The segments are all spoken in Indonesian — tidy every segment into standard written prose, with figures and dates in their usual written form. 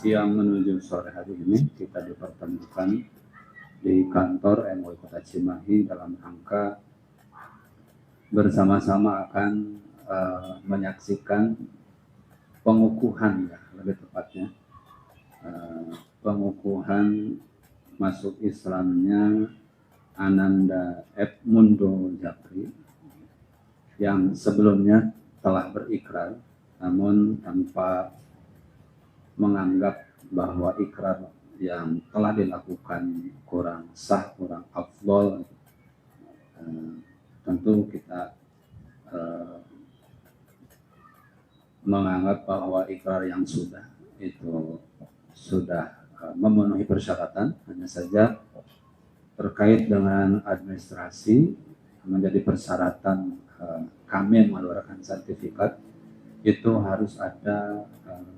siang menuju sore hari ini kita dipertemukan di kantor MUI Kota Cimahi dalam rangka bersama-sama akan menyaksikan pengukuhan, ya lebih tepatnya pengukuhan masuk Islamnya Ananda Edmundo Japri yang sebelumnya telah berikrar namun tanpa menganggap bahwa ikrar yang telah dilakukan kurang sah, kurang afdol. Tentu kita menganggap bahwa ikrar yang sudah memenuhi persyaratan, hanya saja terkait dengan administrasi menjadi persyaratan kami mengeluarkan sertifikat itu harus ada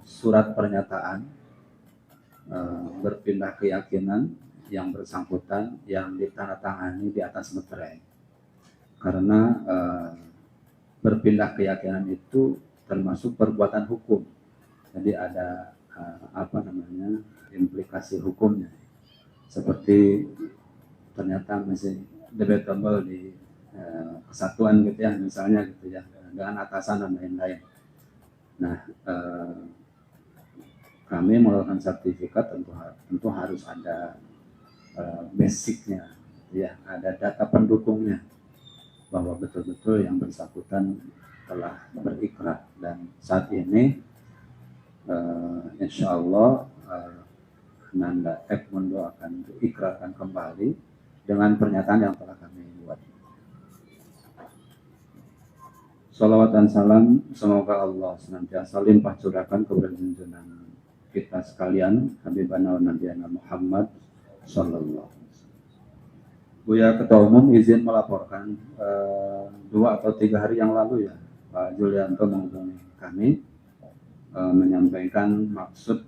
surat pernyataan berpindah keyakinan yang bersangkutan yang ditandatangani di atas meterai. Karena berpindah keyakinan itu termasuk perbuatan hukum, jadi ada implikasi hukumnya, seperti ternyata masih debatable di kesatuan gitu ya, misalnya gitu ya, dengan atasan dan lain-lain. Nah, kami mengeluarkan sertifikat tentu harus ada basicnya, ya, ada data pendukungnya bahwa betul-betul yang bersangkutan telah berikrar, dan saat ini insya Allah Ananda Edmundo akan diikrarkan kembali dengan pernyataan yang telah kami buat. Salawat dan salam semoga Allah senantiasa limpah curahkan kepada junjungan kita sekalian Habibana wa Nabiyana Muhammad sallallahu alaihi wasallam. Buya Ketua Umum izin melaporkan 2 atau 3 hari yang lalu ya Pak Julianto menghubungi kami menyampaikan maksud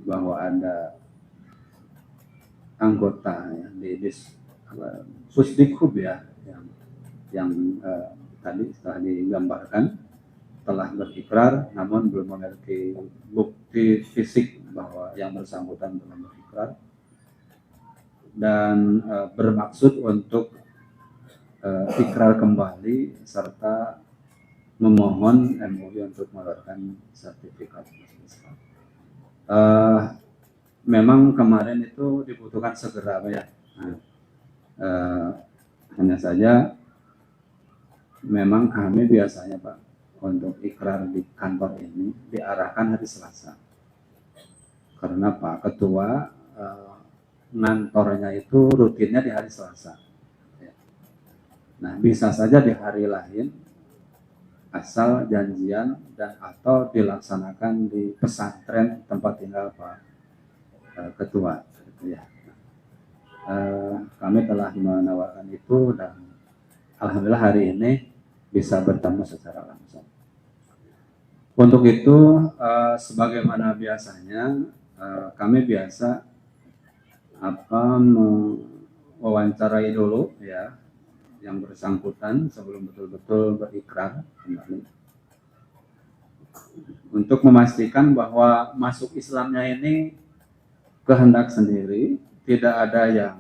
bahwa ada anggota ya, di Pusdikhub ya yang tadi setelah digambarkan telah berikrar namun belum memiliki bukti fisik bahwa yang bersangkutan telah berikrar, dan bermaksud untuk ikrar kembali serta memohon MUI untuk mengeluarkan sertifikat. Memang kemarin itu dibutuhkan segera ya. Hanya saja memang kami biasanya Pak untuk ikrar di kantor ini diarahkan hari Selasa, karena Pak Ketua ngantornya itu rutinnya di hari Selasa. Nah, bisa saja di hari lain asal janjian dan atau dilaksanakan di pesantren tempat tinggal Pak Ketua. Gitu ya. Kami telah menawarkan itu dan alhamdulillah hari ini bisa bertemu secara langsung. Untuk itu, sebagaimana biasanya, kami biasa mewawancarai dulu ya yang bersangkutan sebelum betul-betul berikrar kembali, untuk memastikan bahwa masuk Islamnya ini kehendak sendiri, tidak ada yang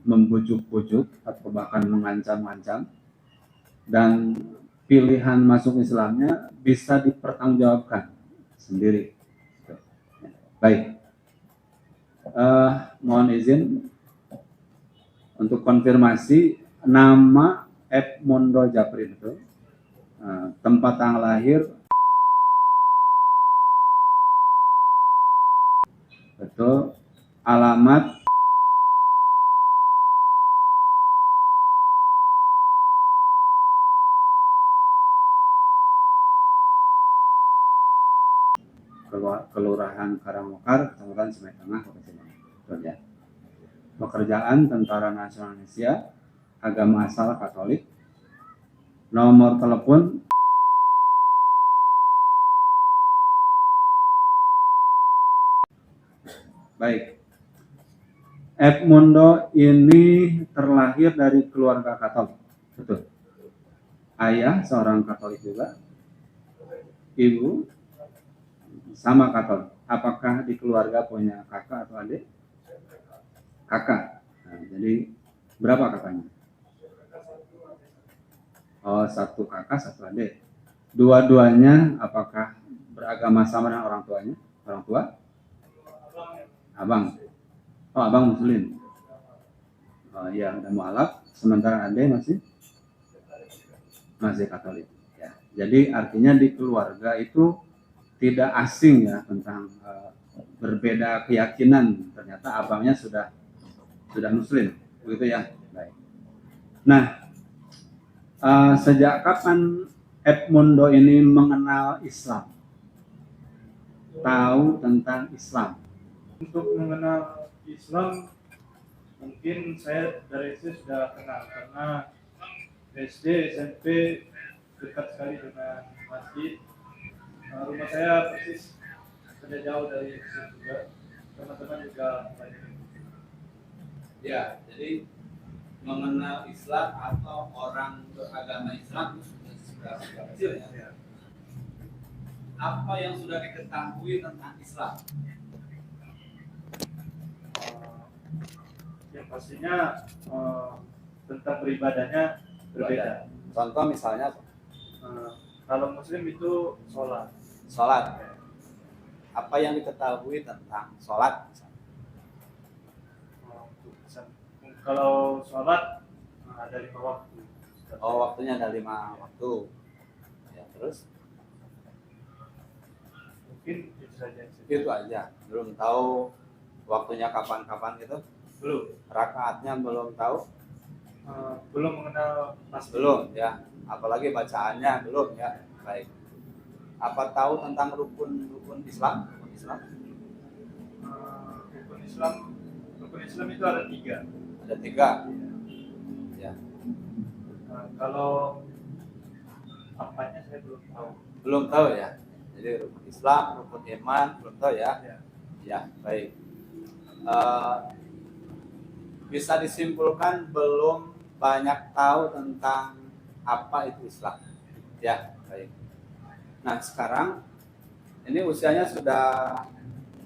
membujuk-bujuk atau bahkan mengancam-ancam, dan pilihan masuk Islamnya bisa dipertanggungjawabkan sendiri. Baik, mohon izin untuk konfirmasi nama Edmundo Japri itu, tempat tanggal lahir betul, alamat Kelurahan Karangmekar, Kecamatan Sungai Tengah, Kota Cimahi. Ya. Pekerjaan Tentara Nasional Indonesia, agama asal Katolik, nomor telepon baik. Edmundo ini terlahir dari keluarga Katolik, betul. Ayah seorang Katolik juga, ibu sama Katolik. Apakah di keluarga punya kakak atau adik? Kakak. Nah, jadi berapa kakaknya? Oh, satu kakak, satu adik. Dua-duanya apakah beragama sama dengan orang tuanya? Orang tua? Abang. Oh, abang Muslim. Oh iya, udah mualaf. Sementara adik masih Katolik. Ya. Jadi artinya di keluarga itu tidak asing ya tentang berbeda keyakinan. Ternyata abangnya sudah Muslim, begitu ya. Baik. Nah, sejak kapan Edmundo ini mengenal Islam? Tahu tentang Islam? Untuk mengenal Islam, mungkin saya dari SD sudah kenal karena SD, SMP dekat sekali dengan masjid. Rumah saya persis tidak jauh dari masjid juga. Teman-teman juga banyak. Ya, jadi mengenal Islam atau orang beragama Islam sudah kecil ya. Apa yang sudah diketahui tentang Islam? Yang pastinya tentang beribadahnya berbeda. Contoh misalnya Kalau Muslim itu sholat. sholat. Apa yang diketahui tentang sholat? Kalau sholat ada 5 waktu. Oh, waktunya ada 5 waktu. Ya, terus? Mungkin itu saja. Itu aja. Belum tahu waktunya kapan-kapan gitu? Belum. Rakaatnya belum tahu? Belum mengenal pasti. Belum ya. Apalagi bacaannya belum ya. Baik. Apa tahu tentang rukun Islam? Rukun Islam itu ada 3. Ada 3. Ya. Kalau apanya saya belum tahu. Belum tahu ya. Jadi rukun Islam, rukun iman belum tahu ya. Ya, baik. Bisa disimpulkan belum banyak tahu tentang apa itu Islam. Ya, baik. Nah, sekarang ini usianya sudah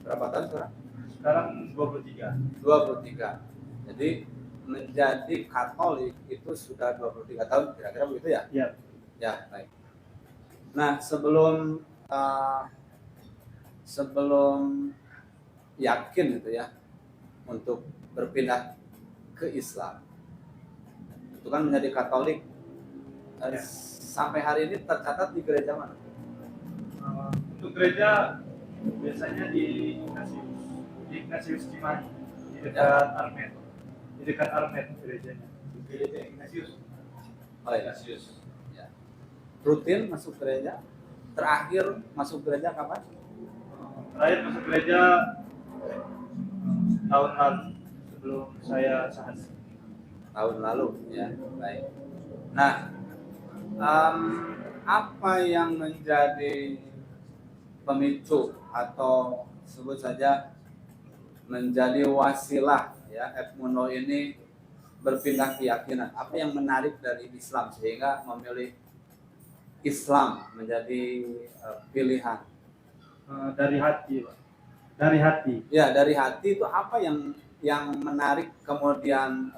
berapa tahun sekarang? Sekarang 23. 23. Jadi menjadi Katolik itu sudah 23 tahun, kira-kira begitu ya? Iya. Ya, baik. Nah, sebelum yakin gitu ya untuk berpindah ke Islam, itu kan menjadi Katolik. Sampai hari ini tercatat di gereja mana? Untuk gereja biasanya di Ignatius Cimahi, di dekat Armet. Di dekat Armet gerejanya. Gereja Ignatius. Oh, Ignatius. Ya. Rutin masuk gereja? Terakhir masuk gereja kapan? Terakhir masuk gereja tahun lalu sebelum saya sahas. Tahun lalu, ya, baik. Nah, apa yang menjadi pemicu atau sebut saja menjadi wasilah ya Edmundo ini berpindah keyakinan? Apa yang menarik dari Islam sehingga memilih Islam menjadi pilihan? Dari hati, Pak. Dari hati. Ya, dari hati itu apa yang menarik kemudian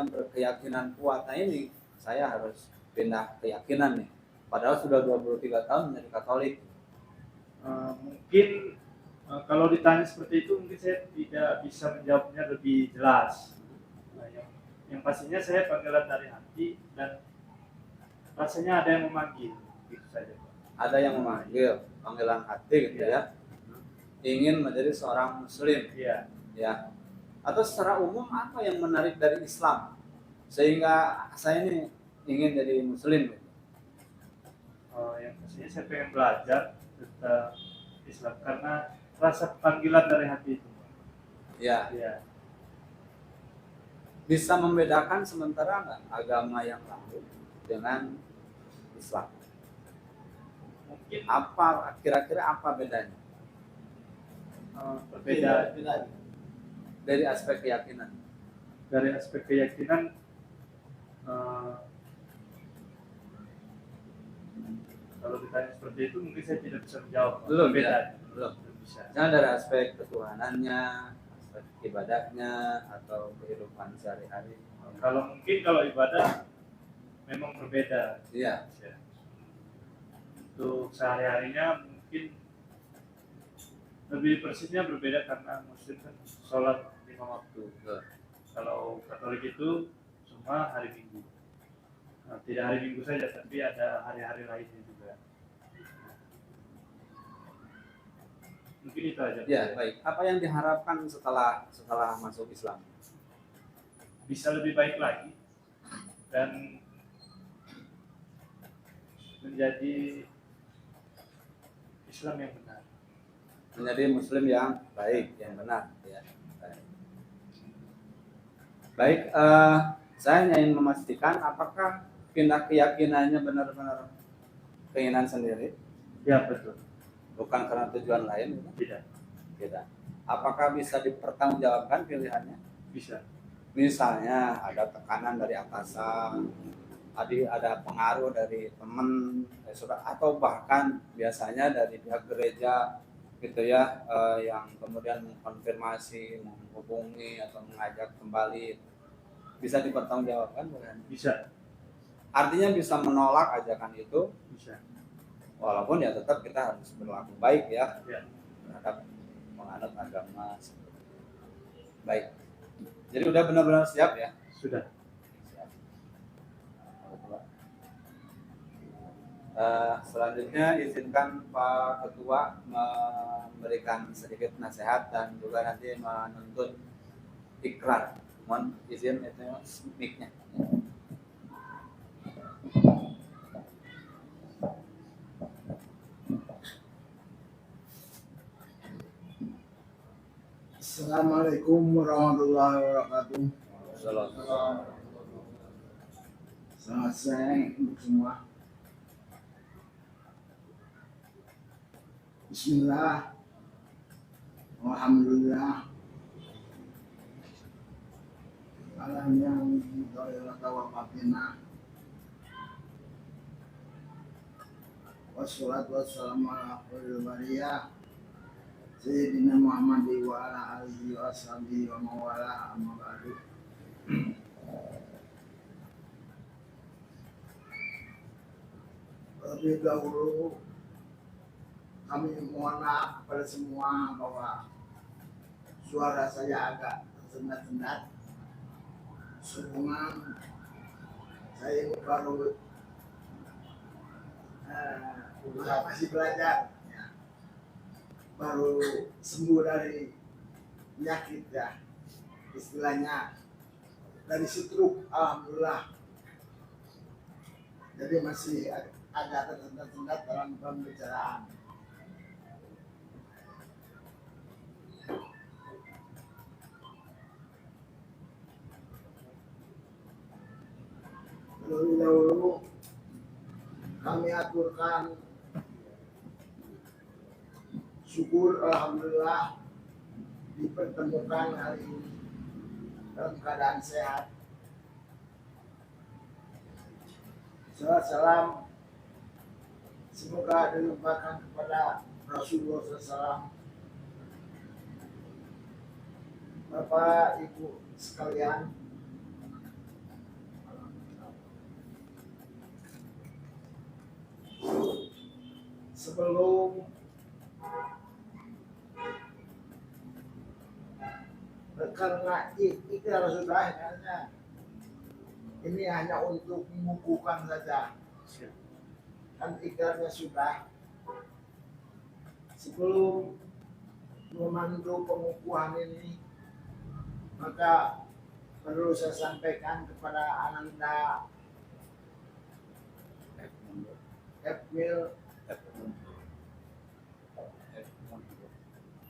berkeyakinan kuat. Nah, ini saya harus pindah keyakinan nih. Padahal sudah 23 tahun menjadi Katolik. Mungkin kalau ditanya seperti itu mungkin saya tidak bisa menjawabnya lebih jelas. Yang pastinya saya panggilan dari hati dan rasanya ada yang memanggil, gitu saja. Ada yang memanggil, panggilan hati gitu ya. Ingin menjadi seorang Muslim. Iya. Ya. Atau secara umum apa yang menarik dari Islam sehingga saya ini ingin jadi Muslim? Yang pastinya saya pengen belajar tentang Islam karena rasa panggilan dari hati itu. Ya. Iya. Bisa membedakan sementara nggak agama yang lalu dengan Islam? Mungkin kira-kira apa bedanya? Berbeda dari aspek keyakinan. Dari aspek keyakinan Kalau ditanya seperti itu mungkin saya tidak bisa menjawab. Belum Beda. ya? Belum. Bisa. Misalnya dari aspek ketuhanannya, aspek ibadahnya, atau kehidupan sehari-hari. Kalau ibadah memang berbeda. Iya. Ya. Untuk sehari-harinya mungkin lebih persisnya berbeda karena Muslim kan sholat 5 waktu. Betul. Kalau Katolik itu cuma hari Minggu. Nah, tidak hari Minggu saja, tapi ada hari-hari lainnya juga. Mungkin itu aja. Ya, baik. Apa yang diharapkan setelah masuk Islam? Bisa lebih baik lagi dan menjadi Islam yang benar. Menjadi Muslim yang baik, yang benar. Ya. Baik, saya ingin memastikan apakah pindah keyakinannya benar-benar keinginan sendiri, Ya betul. bukan karena tujuan lain? Tidak. Tidak. Apakah bisa dipertanggungjawabkan pilihannya? Bisa. Misalnya ada tekanan dari atasan, ada pengaruh dari teman, atau bahkan biasanya dari pihak gereja gitu ya, yang kemudian mengkonfirmasi, menghubungi atau mengajak kembali, bisa dipertanggungjawabkan bukan? Bisa. Artinya bisa menolak ajakan itu, Bisa. walaupun ya tetap kita harus berlaku baik ya, Ya. terhadap penganut agama. Baik. Jadi udah benar-benar siap ya? Sudah. Selanjutnya izinkan Pak Ketua memberikan sedikit nasihat dan juga nanti menuntut ikrar. Mohon izin itu mic-nya. Assalamualaikum warahmatullahi wabarakatuh. Selamat siang untuk semua. Bismillah. Alhamdulillah. Alam yang doyolata wa fatina. Wassalatu wassalamu ala khairil bariyah Sayyidina Muhammad wa ala alihi wa sahbihi wa mawala amma ba'du. Terlebih dahulu kami mohon maaf kepada semua bahwa suara saya agak tersendat-sendat. Sehubungan saya baru masih belajar, ya. Baru sembuh dari penyakit ya, istilahnya dari stroke, alhamdulillah. Jadi masih agak tersendat-sendat dalam pembicaraan. Terlebih dahulu kami aturkan syukur alhamdulillah dipertemukan hari ini dalam keadaan sehat. Salam semoga dilimpahkan kepada Rasulullah SAW. Bapak Ibu sekalian, sebelum karena ikrar sudah ini hanya untuk mengukuhkan saja, kan ikrarnya sudah. Sebelum memandu pengukuhan ini, maka perlu saya sampaikan kepada Ananda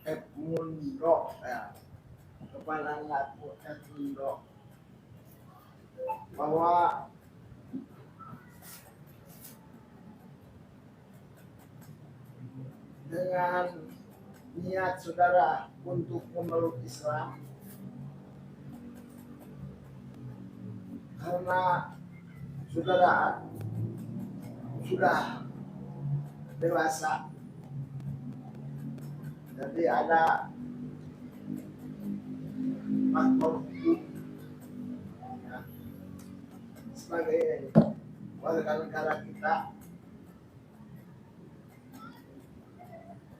Edmundo, ya, kepada Laku Edmundo, bahwa dengan niat saudara untuk memeluk Islam, karena saudara sudah dewasa. Jadi ada faktor hukum ya, sebagai warga negara kita,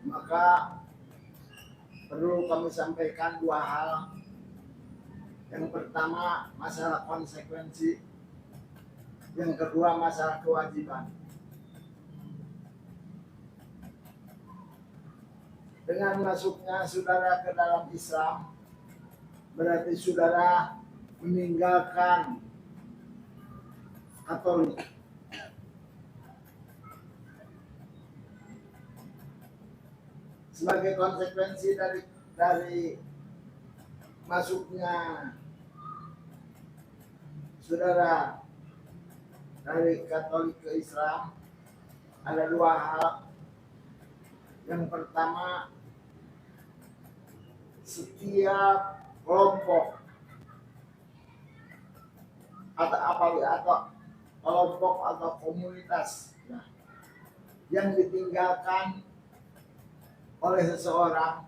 maka perlu kami sampaikan dua hal. Yang pertama masalah konsekuensi, yang kedua masalah kewajiban. Dengan masuknya saudara ke dalam Islam, berarti saudara meninggalkan Katolik. Sebagai konsekuensi dari masuknya saudara dari Katolik ke Islam, ada dua hal. Yang pertama, setiap kelompok atau kelompok atau komunitas yang ditinggalkan oleh seseorang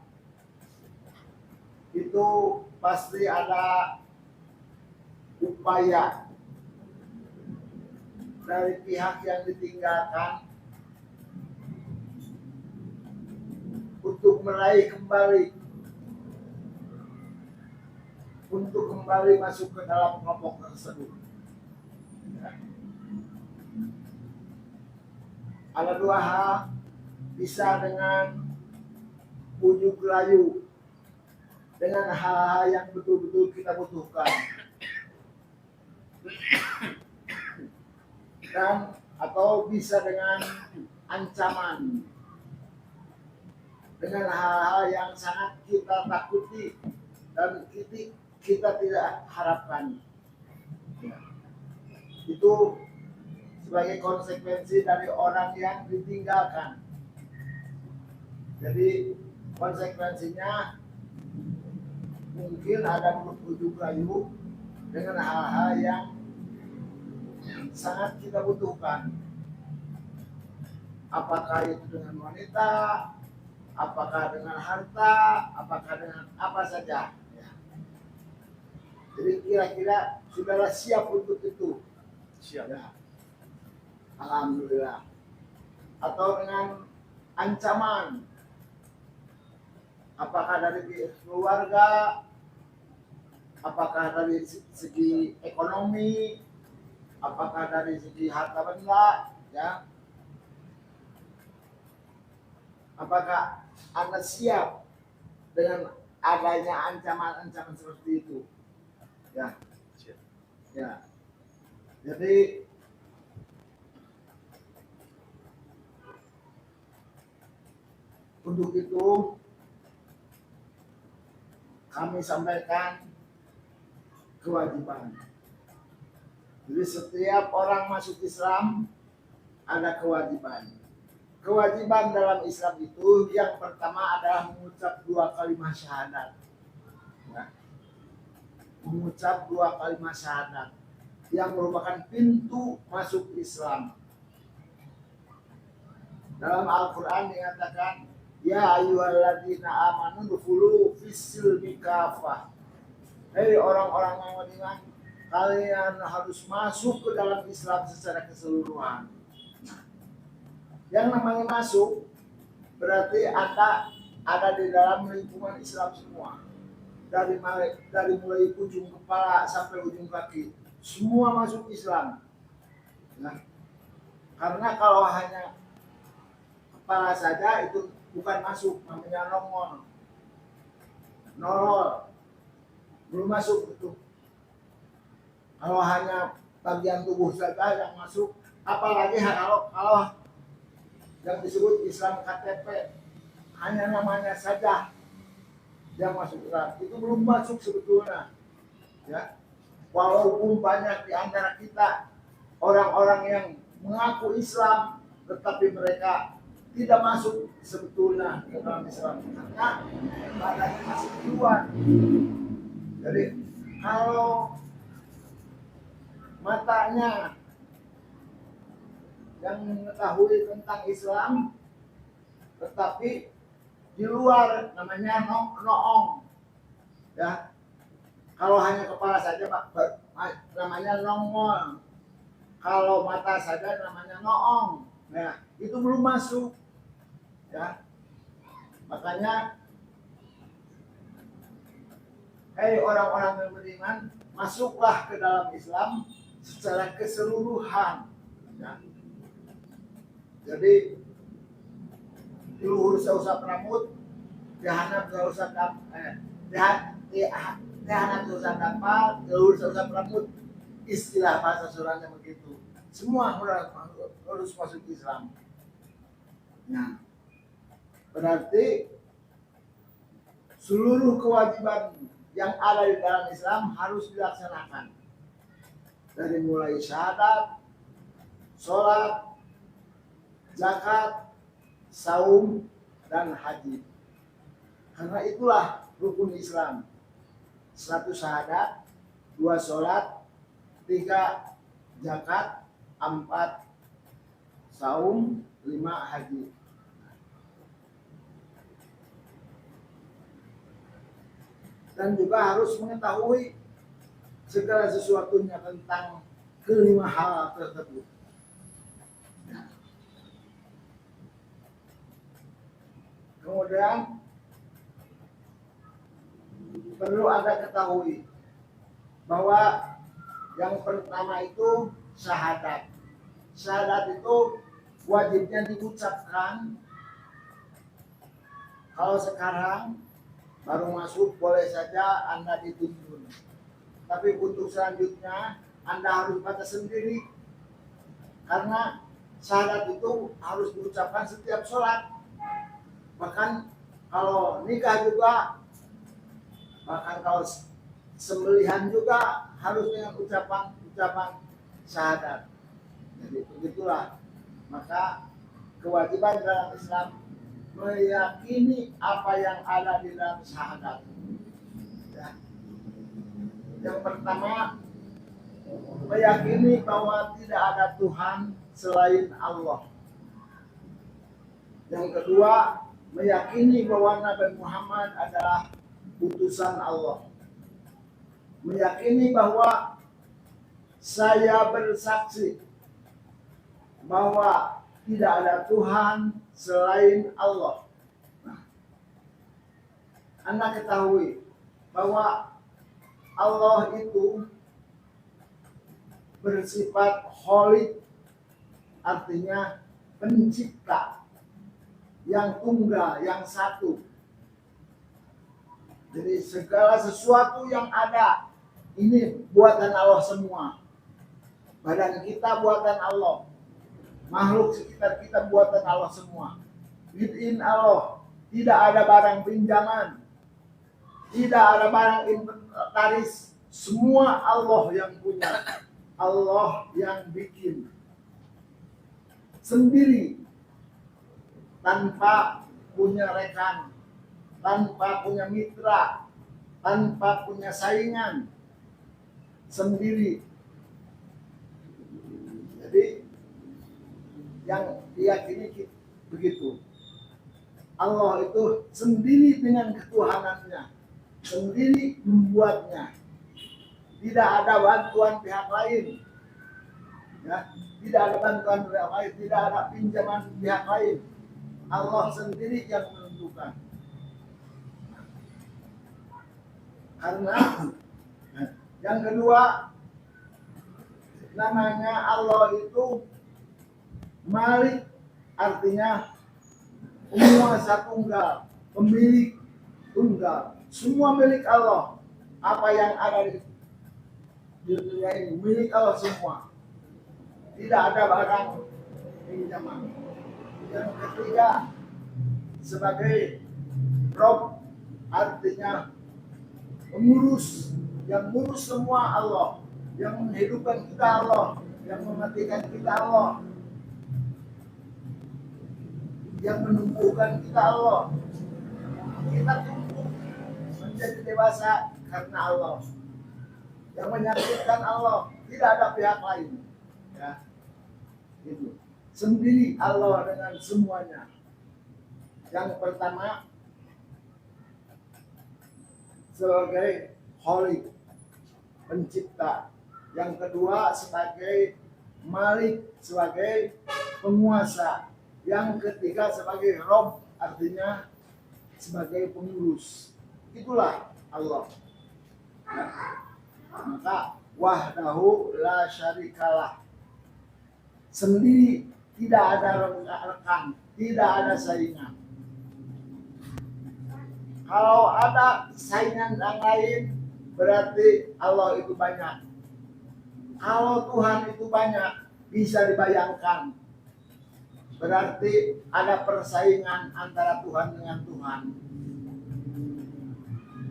itu pasti ada upaya dari pihak yang ditinggalkan untuk meraih kembali, untuk kembali masuk ke dalam kelompok tersebut. Ada dua hal, bisa dengan bujuk rayu, dengan hal-hal yang betul-betul kita butuhkan, dan atau bisa dengan ancaman, dengan hal-hal yang sangat kita takuti dan kita tidak harapkan. Itu sebagai konsekuensi dari orang yang ditinggalkan. Jadi konsekuensinya mungkin ada bujuk rayu dengan hal-hal yang sangat kita butuhkan. Apakah itu dengan wanita, apakah dengan harta, apakah dengan apa saja. Ya. Jadi kira-kira saudara siap untuk itu? Siap. Ya. Alhamdulillah. Atau dengan ancaman, apakah dari keluarga, apakah dari segi ekonomi, apakah dari segi harta benda, ya. Apakah Anda siap dengan adanya ancaman-ancaman seperti itu? Ya. Ya. Jadi untuk itu kami sampaikan kewajiban. Jadi setiap orang masuk Islam ada kewajiban. Kewajiban dalam Islam itu yang pertama adalah mengucap 2 kalimat syahadat. Ya. Mengucap 2 kalimat syahadat yang merupakan pintu masuk Islam. Dalam Al-Quran dikatakan, ya ayyuhalladzina amanu dukhulu fis-silmi kafah. Hei orang-orang yang beriman, kalian harus masuk ke dalam Islam secara keseluruhan. Yang namanya masuk berarti Anda ada di dalam lingkungan Islam semua. Dari mulai ujung kepala sampai ujung kaki, semua masuk Islam. Nah, karena kalau hanya kepala saja itu bukan masuk, namanya nongol, nolol, belum masuk itu. Kalau hanya bagian tubuh saja yang masuk, apalagi kalau yang disebut Islam KTP, hanya namanya saja yang masuk Islam, itu belum masuk sebetulnya. Ya, walaupun banyak di antara kita orang-orang yang mengaku Islam, tetapi mereka tidak masuk sebetulnya ke dalam Islam karena badannya masih keluar. Jadi kalau matanya yang mengetahui tentang Islam, tetapi di luar namanya noong, ya. Kalau hanya kepala saja Pak, namanya nongol. Kalau mata saja namanya noong. Nah, itu belum masuk, ya. Makanya, hei orang-orang yang beriman, masuklah ke dalam Islam secara keseluruhan, ya. Jadi luhur seusap rambut, dihanap seusap dihanap seusap kapal, luhur seusap rambut, istilah bahasa Suranya begitu. Semua harus masuk Islam. Nah, berarti seluruh kewajiban yang ada di dalam Islam harus dilaksanakan. Dari mulai syahadat, sholat, zakat, saum, dan haji. Karena itulah rukun Islam. 1 syahadat, 2 sholat, 3 zakat, 4 saum, 5 haji. Dan juga harus mengetahui segala sesuatunya tentang kelima hal tersebut. Kemudian perlu Anda ketahui bahwa yang pertama itu syahadat. Syahadat itu wajibnya diucapkan. Kalau sekarang baru masuk boleh saja Anda dituntun. Tapi untuk selanjutnya Anda harus baca sendiri. Karena syahadat itu harus diucapkan setiap sholat. Bahkan kalau nikah juga, bahkan kalau sembelihan juga harus dengan ucapan syahadat. Jadi begitulah. Maka kewajiban dalam Islam meyakini apa yang ada di dalam syahadat. Ya. Yang pertama, meyakini bahwa tidak ada Tuhan selain Allah. Yang kedua, meyakini bahwa Nabi Muhammad adalah utusan Allah. Meyakini bahwa saya bersaksi bahwa tidak ada Tuhan selain Allah. Nah, Anda ketahui bahwa Allah itu bersifat khaliq, artinya pencipta, yang tunggal, yang satu. Jadi segala sesuatu yang ada ini buatan Allah semua. Badan kita buatan Allah, makhluk sekitar kita buatan Allah semua. Bid'in Allah, tidak ada barang pinjaman, tidak ada barang inventaris, semua Allah yang punya, Allah yang bikin sendiri, tanpa punya rekan, tanpa punya mitra, tanpa punya saingan, sendiri. Jadi yang diyakini begitu. Allah itu sendiri dengan ketuhanannya, sendiri membuatnya. Tidak ada bantuan pihak lain. Ya, tidak ada bantuan pihak lain, tidak ada pinjaman pihak lain. Allah sendiri yang menentukan. Karena yang kedua, namanya Allah itu Malik, artinya penguasa tunggal, pemilik tunggal. Semua milik Allah. Apa yang ada di dunia ini milik Allah semua. Tidak ada barang pinjaman. Yang ketiga, sebagai Rob, artinya pengurus, yang ngurus semua Allah, yang menghidupkan kita Allah, yang mematikan kita Allah, yang menumbuhkan kita Allah. Kita tumbuh menjadi dewasa karena Allah. Yang menyakitkan Allah, tidak ada pihak lain. Ya, itu. sendiri Allah dengan semuanya. Yang pertama sebagai Khalik, pencipta. Yang kedua sebagai Malik, sebagai penguasa. Yang ketiga sebagai Rob, artinya sebagai pengurus. Itulah Allah. Maka wahdahu la syarikalah, sendiri, tidak ada rekan, tidak ada saingan. Kalau ada saingan yang lain, berarti Allah itu banyak. Kalau Tuhan itu banyak, bisa dibayangkan, berarti ada persaingan antara Tuhan dengan Tuhan,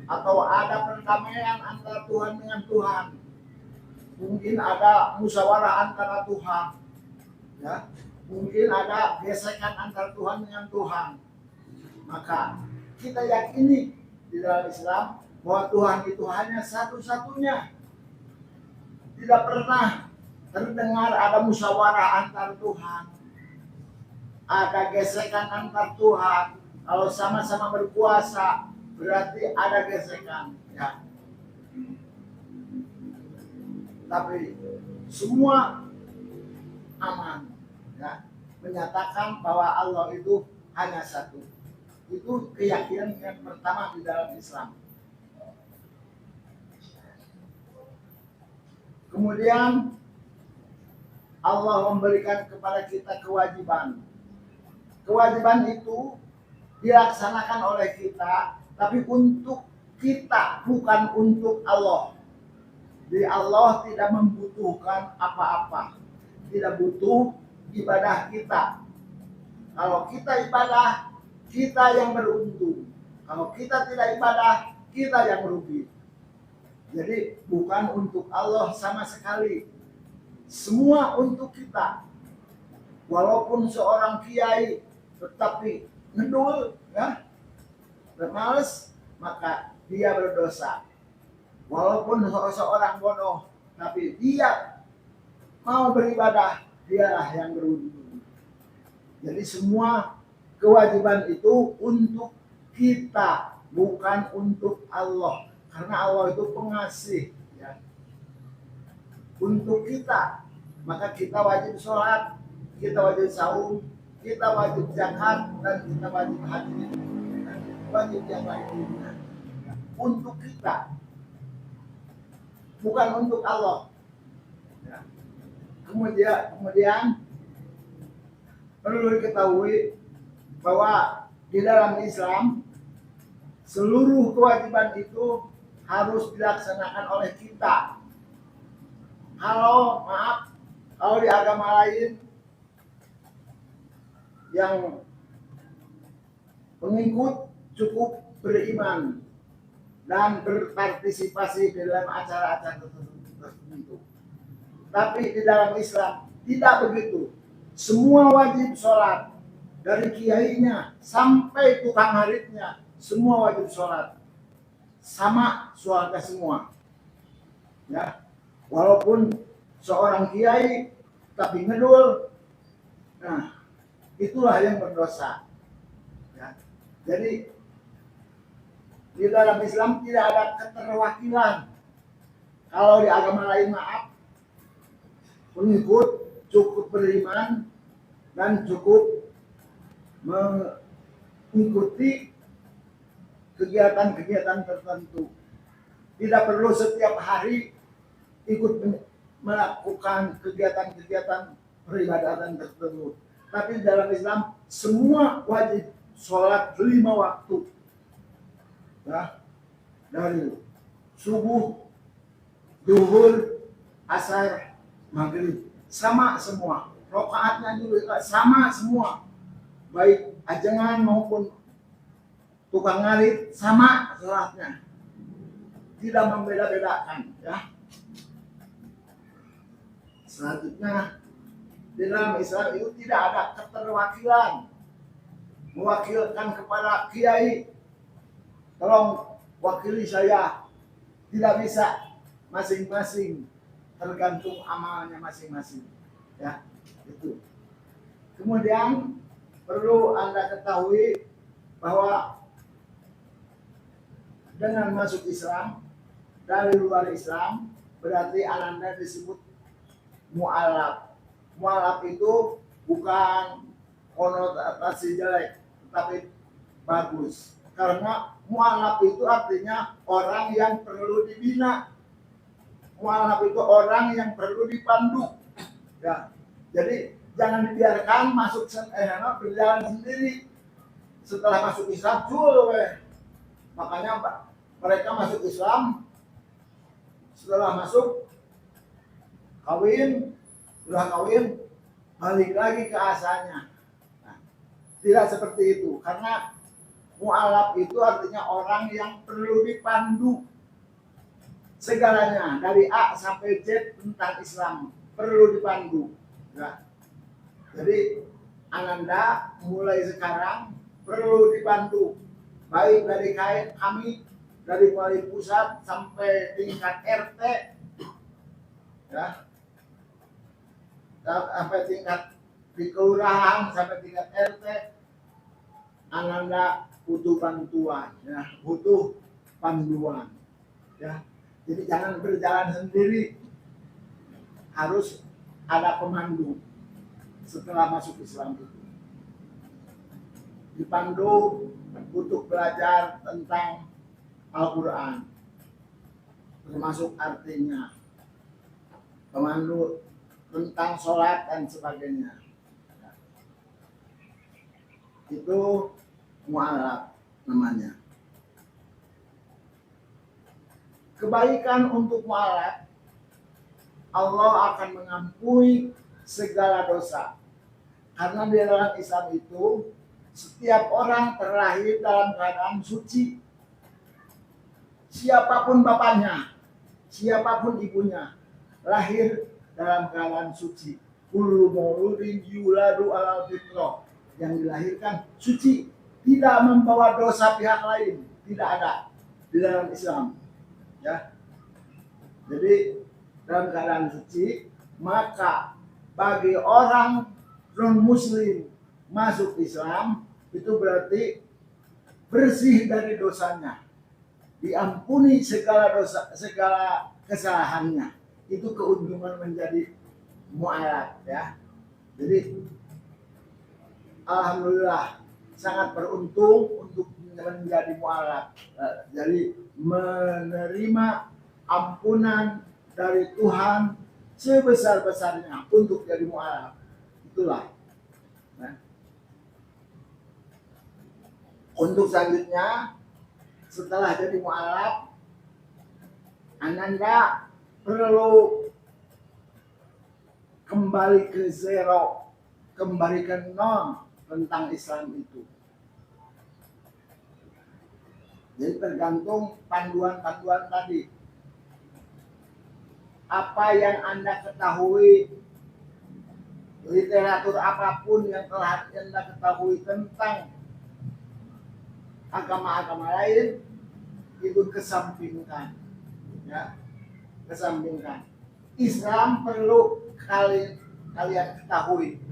atau ada perdamaian antara Tuhan dengan Tuhan. Mungkin ada musyawarah antara Tuhan, ya. Mungkin ada gesekan antara Tuhan dengan Tuhan. Maka kita yakini di dalam Islam bahwa Tuhan itu hanya satu-satunya. Tidak pernah terdengar ada musyawarah antar Tuhan, ada gesekan antar Tuhan. Kalau sama-sama berkuasa, berarti ada gesekan, ya. Tapi semua aman, ya, menyatakan bahwa Allah itu hanya satu. Itu keyakinan yang pertama di dalam Islam. Kemudian Allah memberikan kepada kita kewajiban. Kewajiban itu dilaksanakan oleh kita, tapi untuk kita, bukan untuk Allah. Jadi Allah tidak membutuhkan apa-apa, tidak butuh ibadah kita. Kalau kita ibadah, kita yang beruntung. Kalau kita tidak ibadah, kita yang rugi. Jadi bukan untuk Allah sama sekali. Semua untuk kita. Walaupun seorang kiai tetapi ngedul, ya, bermales, maka dia berdosa. Walaupun seorang bodoh, tapi dia mau beribadah, dialah yang beruntung. Jadi semua kewajiban itu untuk kita, bukan untuk Allah. Karena Allah itu pengasih, ya. Untuk kita, maka kita wajib sholat, kita wajib saum, kita wajib zakat, dan kita wajib haji, dan wajib yang lainnya. Untuk kita, bukan untuk Allah. Ya. Kemudian perlu diketahui bahwa di dalam Islam seluruh kewajiban itu harus dilaksanakan oleh kita. Kalau di agama lain yang pengikut cukup beriman dan berpartisipasi dalam acara-acara tertentu. Tapi di dalam Islam tidak begitu. Semua wajib sholat, dari kiainya sampai tukang haritnya, semua wajib sholat. Sama surga semua. Ya, walaupun seorang kiai tapi ngedul, nah itulah yang berdosa. Ya. Jadi di dalam Islam tidak ada keterwakilan. Kalau di agama lain, maaf, pengikut cukup beriman dan cukup mengikuti kegiatan-kegiatan tertentu. Tidak perlu setiap hari ikut melakukan kegiatan-kegiatan peribadatan tertentu. Tapi dalam Islam semua wajib sholat 5 waktu. Ya, dari subuh, zuhur, asar, maghrib, sama semua. Rokaatnya juga sama semua. Baik ajengan maupun tukang ngarit, sama sholatnya. Tidak membeda-bedakan, ya. Selanjutnya, di dalam Islam itu tidak ada keterwakilan. Mewakilkan kepada kiai, tolong wakili saya. Tidak bisa, masing-masing tergantung amalnya masing-masing, ya. Itu. Kemudian perlu Anda ketahui bahwa dengan masuk Islam dari luar Islam berarti Anda disebut mu'alaf. Mu'alaf itu bukan konotasi jelek, tetapi bagus. Karena mu'alaf itu artinya orang yang perlu dibina. Mu'alaf itu orang yang perlu dipandu. Ya, jadi jangan dibiarkan masuk berjalan sendiri. Setelah masuk Islam, makanya mereka masuk Islam. Setelah masuk, sudah kawin, balik lagi ke asalnya. Nah, tidak seperti itu, karena mu'alaf itu artinya orang yang perlu dipandu segalanya dari A sampai Z tentang Islam perlu dipandu. Nah, jadi Ananda mulai sekarang perlu dibantu, baik dari kami, dari mulai pusat sampai tingkat RT, ya, sampai tingkat di kelurahan sampai tingkat RT, Ananda butuh bantuan, ya, butuh panduan, ya. Jadi jangan berjalan sendiri, harus ada pemandu. Setelah masuk Islam itu dipandu untuk belajar tentang Al-Quran, termasuk artinya, pemandu tentang sholat dan sebagainya. Itu mu'alaf namanya. Kebaikan untuk mu'alaf, Allah akan mengampuni segala dosa. Karena di dalam Islam itu setiap orang terlahir dalam keadaan suci. Siapapun bapaknya, siapapun ibunya, lahir dalam keadaan suci. Kullu mauludin yuladu alal fitrah, yang dilahirkan suci, tidak membawa dosa pihak lain, tidak ada di dalam Islam. Ya. Jadi dalam keadaan suci, maka bagi orang non-muslim masuk Islam itu berarti bersih dari dosanya, diampuni segala dosa, segala kesalahannya. Itu keuntungan menjadi mu'alaf, ya. Jadi alhamdulillah sangat beruntung untuk menjadi mu'alaf. Jadi menerima ampunan dari Tuhan sebesar-besarnya untuk jadi mu'alaf. Itulah. Nah. Untuk selanjutnya, setelah jadi mu'alaf, Ananda perlu kembali ke zero, kembali ke nol tentang Islam itu. Jadi tergantung panduan-panduan tadi. Apa yang Anda ketahui, literatur apapun yang telah Anda ketahui tentang agama-agama lain, itu kesampingkan, ya, kesampingkan. Islam perlu kalian ketahui,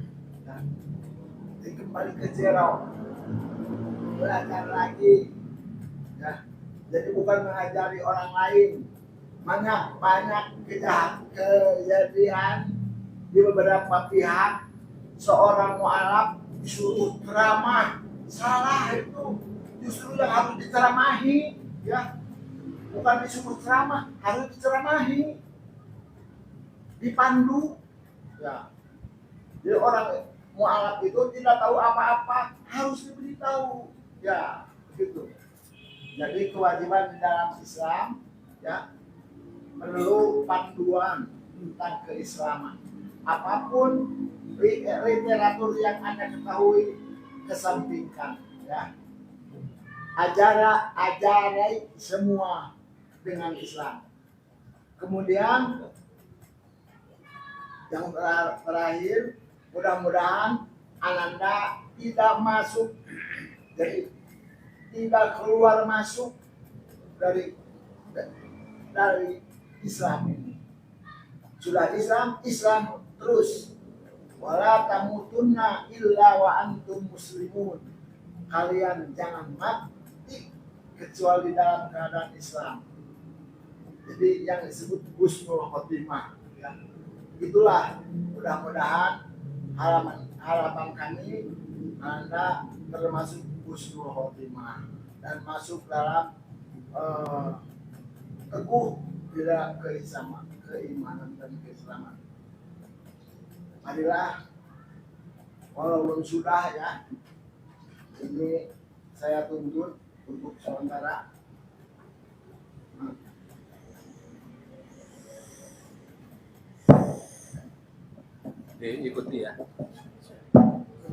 ya. Jadi kembali ke zero, belajar lagi, ya. Jadi bukan mengajari orang lain. Banyak kejadian di beberapa pihak, seorang mu'alaf disuruh ceramah, salah itu. Justru yang harus diceramahi, ya, bukan disuruh ceramah, harus diceramahi, dipandu, ya. Jadi orang mu'alaf itu tidak tahu apa-apa, harus diberitahu, ya, begitu. Jadi kewajiban di dalam Islam, ya, perlu panduan tentang keislaman. Apapun literatur yang Anda ketahui, kesampingkan, ya. Ajarai semua dengan Islam. Kemudian yang terakhir, mudah-mudahan Ananda tidak masuk, jadi tidak keluar masuk dari Islam ini. Sudah Islam terus. Wala tamutunna illa wa antum muslimun. Kalian jangan mati kecuali dalam keadaan Islam. Jadi yang disebut husnul khotimah. Ya. Itulah mudah-mudahan harapan kami Anda termasuk husnul khotimah dan masuk dalam teguh tidak keimanan dan keislaman. Marilah, walaupun sudah ya, ini saya tuntut untuk sementara. Diikuti ya.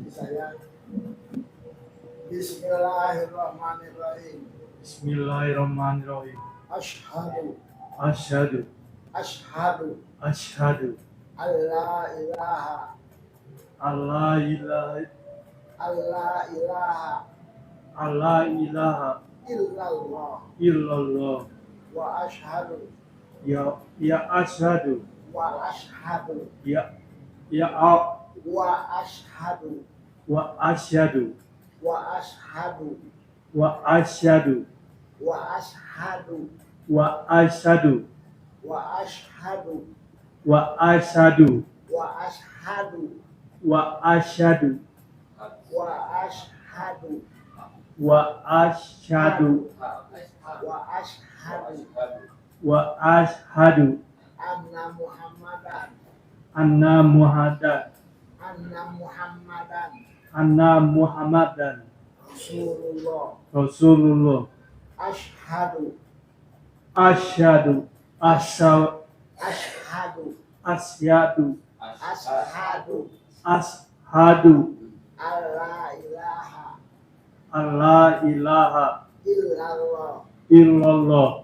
Saya Bismillahirrahmanirrahim. Bismillahirrahmanirrahim. Ashhadu Asyhadu Ashhadu alla ilaha illallah wa ashhadu ya asyhadu wa ashhadu wa asyhadu wa ashhadu wa asyhadu wa ashhadu wa asyhadu wa ashhadu wa asyhadu wa ashhadu wa asyhadu wa ashhadu wa asyhadu wa ashhadu wa asyhadu wa ashhadu anna Muhammadan anna Muhammadan Rasulullah. Rasulullah. Asyhadu Asyhadu asyhadu ashadu alla ilaha illallah illallah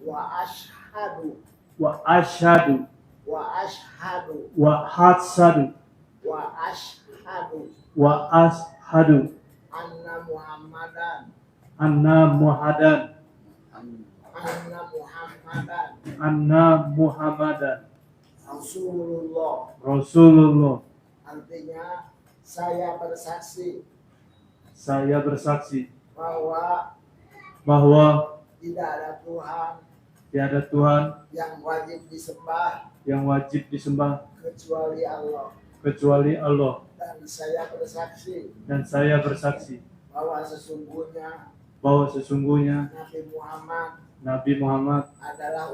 wa ashhadu wa asyhadu wa ashhadu anna Muhammadan Rasulullah. Artinya Saya bersaksi bahwa tidak ada Tuhan yang wajib disembah kecuali Allah. dan saya bersaksi bahwa sesungguhnya Nabi Muhammad adalah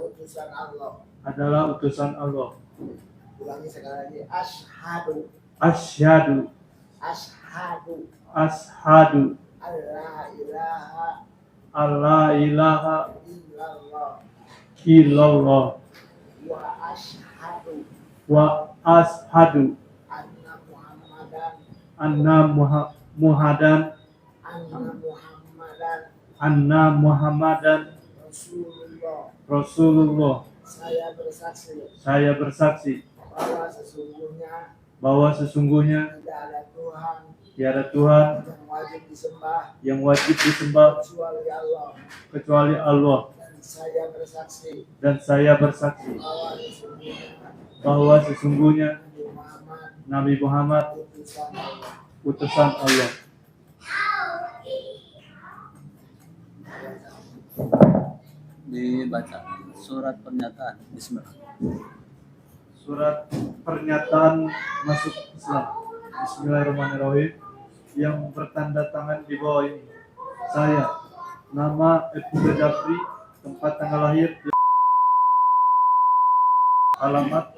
utusan Allah. Ulangi sekali lagi. Asyhadu alla ilaha illallah wa ashhadu anna Muhammadan Rasulullah. Saya bersaksi bahwa sesungguhnya tiada Tuhan yang wajib disembah kecuali Allah. Dan saya bersaksi bahwa sesungguhnya Nabi Muhammad utusan Allah. Dibaca surat pernyataan. Bismillah. Surat pernyataan masuk Islam. Bismillahirrahmanirrahim. Yang bertanda tangan di bawah ini. Saya, nama Ibnu Jafri, tempat tanggal lahir, alamat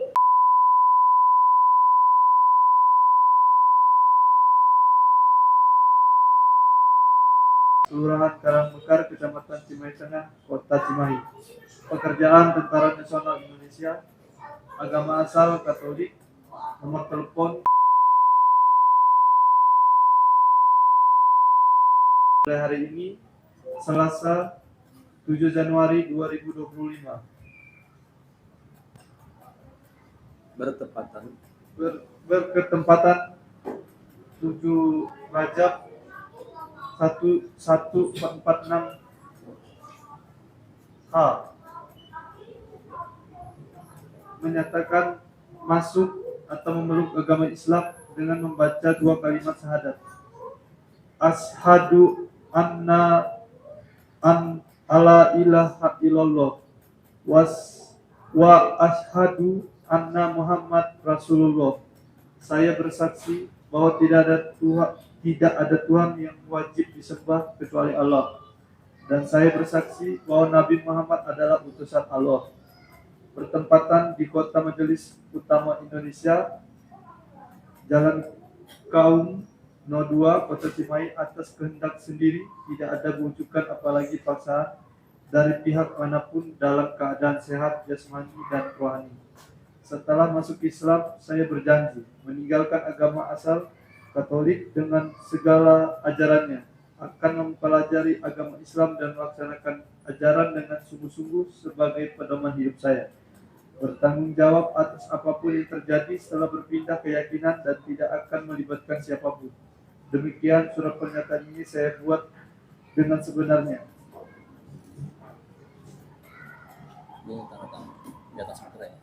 Kelurahan Karangmekar, Kecamatan Cimahi Tengah, Kota Cimahi. Pekerjaan Tentara Nasional Indonesia. Agama asal Katolik. Nomor telepon mulai hari ini Selasa 7 Januari 2025 berketempatan 7 Rajab 1446 H menyatakan masuk atau memeluk agama Islam dengan membaca 2 kalimat syahadat. Ashadu anna ala ilaha illallah wa ashadu anna Muhammad Rasulullah. Saya bersaksi bahwa tidak ada Tuhan yang wajib disembah kecuali Allah. Dan saya bersaksi bahwa Nabi Muhammad adalah utusan Allah. Bertempatan di Kota Majelis Utama Indonesia, Jalan Kaum No. 2, Kota Cimahi, atas kehendak sendiri, tidak ada bujukan apalagi paksaan dari pihak manapun dalam keadaan sehat jasmani dan rohani. Setelah masuk Islam, saya berjanji meninggalkan agama asal Katolik dengan segala ajarannya, akan mempelajari agama Islam dan melaksanakan ajaran dengan sungguh-sungguh sebagai pedoman hidup saya. Bertanggung jawab atas apapun yang terjadi setelah berpindah keyakinan dan tidak akan melibatkan siapapun. Demikian surat pernyataan ini saya buat dengan sebenarnya. Ini tanda tangan di atas materai.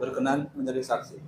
Berkenan menjadi saksi.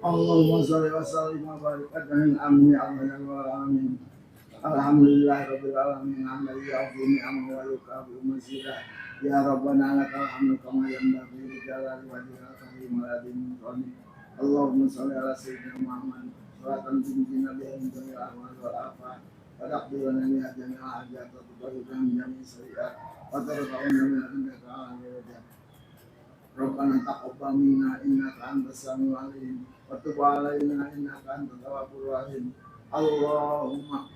Allahumma sholli wa sallim wa barik amin amin ya rabbal alamin. Alhamdulillahirabbil alamin alladzi yu'ti ni'amahu wa yukafi masyidah. Ya rabbana lakal hamdu kama yanbaghi li jalali wajhika karim waladin qani. Allahumma sholli ala sayyidina Muhammad salatan tunjina biha min jami'il ahwal wal afat wa taqdiruna biha jami'al hajat wa tuqarribuna min jami'is sayyi'at wa tarfa'una min indaka ala darajat. Rabbana taqabbal minna innaka antas samiul alim wa tub alaina innaka antat tawwabur rahim. Allahumma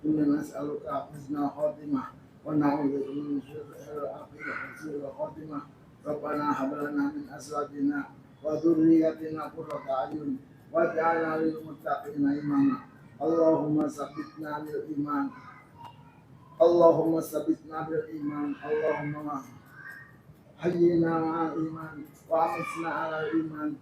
inna nas'aluka husnal khotimah wa na'udzubika min syarril akhirah wa su'il khotimah. Rabbana hab lana min azwajina wa dhurriyyatina qurrata a'yun waj'alna lil muttaqina imama. Allahumma tsabbitna bil iman. Allahumma tsabbitna bil iman. Allahumma hayyina ma'al iman wa amitna 'alal iman.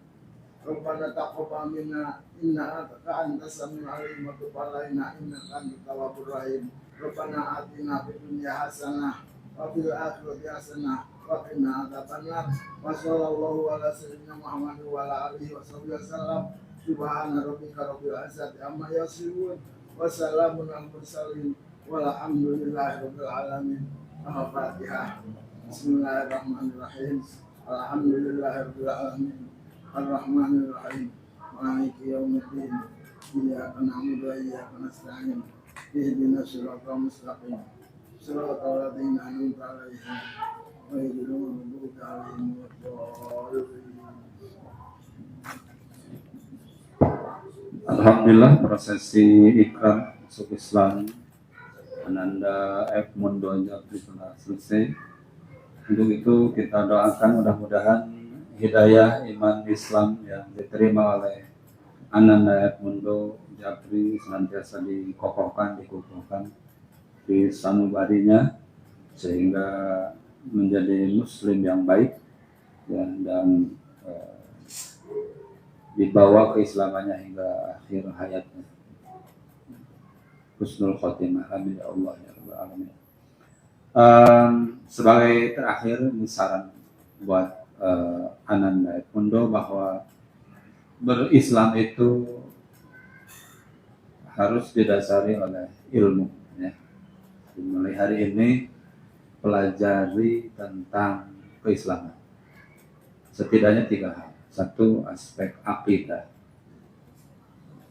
Rabbana taqabbal minna innaka antas samiul alim wa tub alaina innaka antat tawwabur rahim. Rabbana atina fid dunya hasanah wa fil akhirati hasanah wa qina adzabannar. Wa sallallahu ala sayyidina Muhammad wa ala alihi wasallam. Subhana rabbika rabbil izzati amma yasifun wa salamun alal mursalin walhamdulillahi rabbil alamin. Al-Fatihah. Bismillahirrahmanirrahim. Alhamdulillahi rabbil alamin. Ar-Rahmanir Rahim. Maliki yaumiddin. Iyyaka na'budu wa iyyaka nasta'in. Ihdinas siratal mustaqim. Siratal ladzina an'amta 'alaihim ghairil maghdubi 'alaihim waladdallin. Alhamdulillah, prosesi ikrar masuk Islam Ananda F. Mundo Japri telah selesai. Untuk itu kita doakan mudah-mudahan hidayah iman Islam yang diterima oleh Ananda F. Mundo Japri senantiasa dikokohkan, dikukuhkan di sanubarinya sehingga menjadi muslim yang baik ya, dan dibawa keislamannya hingga akhir hayatnya. Husnul khotimah, amin ya Allah ya rabbal alamin. Sebagai terakhir ini saran buat Ananda F. Mundo bahwa berislam itu harus didasari oleh ilmu ya. Mulai hari ini pelajari tentang keislaman setidaknya 3 hal. 1, aspek akidah,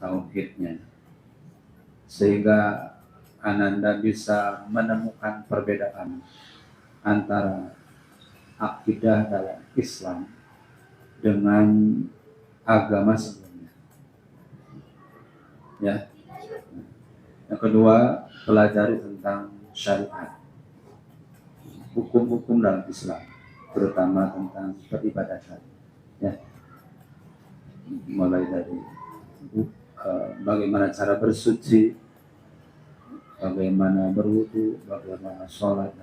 tauhidnya, sehingga Ananda bisa menemukan perbedaan antara akidah dalam Islam dengan agama sebelumnya. Ya. Yang kedua, pelajari tentang syariat, hukum-hukum dalam Islam, terutama tentang peribadatan. Ya. Mulai dari bagaimana cara bersuci, bagaimana berwudu, bagaimana sholat.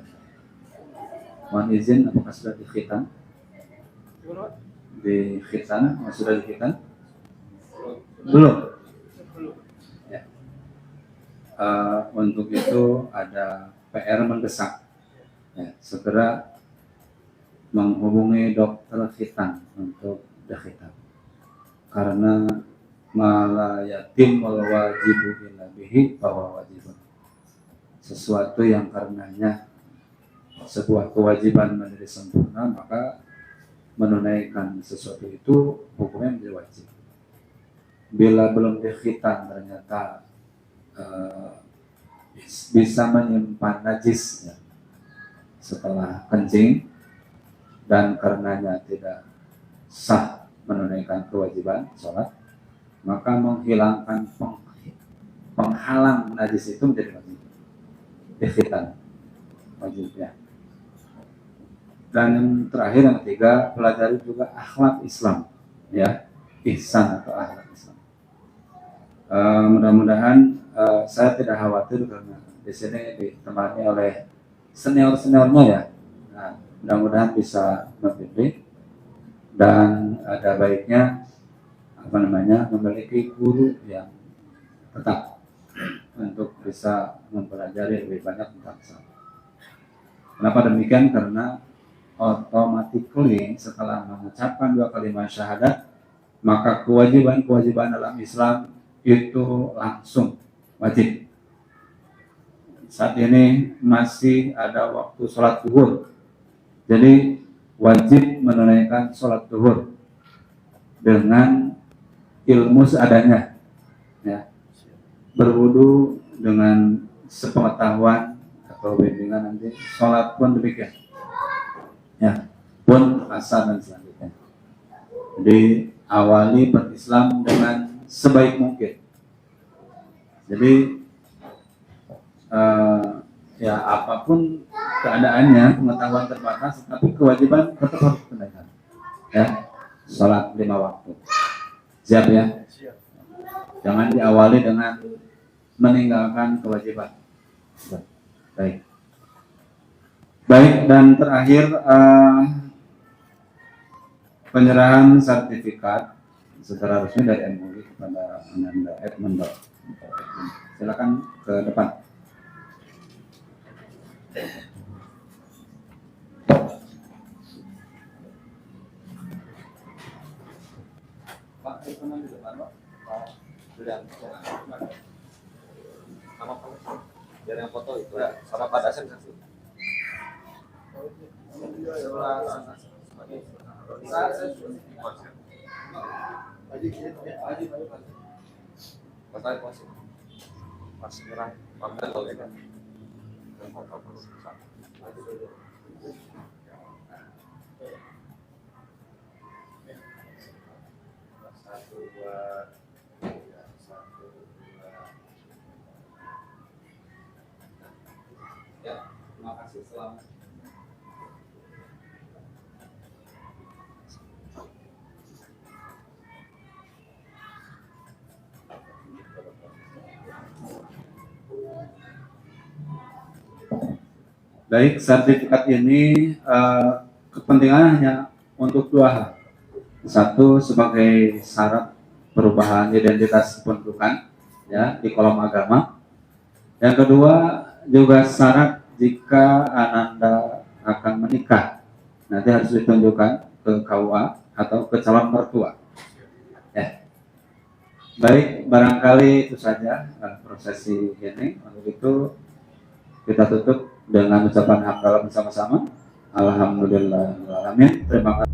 Mohon izin, apakah sudah dikhitan? Dikhitan? Sudah dikhitan? Belum? Ya. Untuk itu ada PR mendesak. Ya, segera menghubungi dokter khitan untuk dikhitan. Karena mala yatim wal wajibu illa bihi bahwa wajibun. Sesuatu yang karenanya sebuah kewajiban menjadi sempurna, maka menunaikan sesuatu itu hukumnya menjadi wajib. Bila belum dikhitan ternyata bisa menyimpan najis ya, setelah kencing dan karenanya tidak sah menunaikan kewajiban sholat, maka menghilangkan penghalang najis itu menjadi wajib. Dikhitan wajibnya. Dan yang terakhir, yang ketiga, pelajari juga akhlak Islam, ya, ihsan atau akhlak Islam. Mudah-mudahan saya tidak khawatir karena di sini ditemani oleh senior-seniornya ya. Nah, mudah-mudahan bisa membimbing. Dan ada baiknya memiliki guru yang tetap untuk bisa mempelajari lebih banyak tentang Islam. Kenapa demikian? Karena automatically setelah mengucapkan 2 kalimat syahadat, maka kewajiban-kewajiban dalam Islam itu langsung wajib. Saat ini masih ada waktu sholat zuhur, jadi wajib menunaikan sholat zuhur dengan ilmu seadanya, ya. Berwudu dengan sepengetahuan atau bimbingan nanti, sholat pun demikian, ya, pun asar dan selanjutnya. Jadi awali berislam dengan sebaik mungkin. Jadi ya apapun keadaannya, pengetahuan terbatas, tapi kewajiban tetap harus ditunaikan. Ya, sholat 5 waktu. Siap ya? Siap. Jangan diawali dengan meninggalkan kewajiban. Baik. Baik, dan terakhir penyerahan sertifikat secara resmi dari MUI kepada Ananda Edmundo. Silakan ke depan. Pak, itu di depan, Pak. Sudah. Sama Pak. Biar yang foto itu ya. Sama Pak Dasem satu. Ya, terima kasih selamat. Baik, sertifikat ini kepentingannya hanya untuk dua hal. Satu, sebagai syarat perubahan identitas kependudukan ya di kolom agama. Yang kedua, juga syarat jika Ananda akan menikah, nanti harus ditunjukkan ke KUA atau ke calon mertua. Ya. Baik, barangkali itu saja prosesi ini. Untuk itu kita tutup dengan ucapan hamdalah bersama-sama. Alhamdulillahirrahmanirrahim. Terima kasih.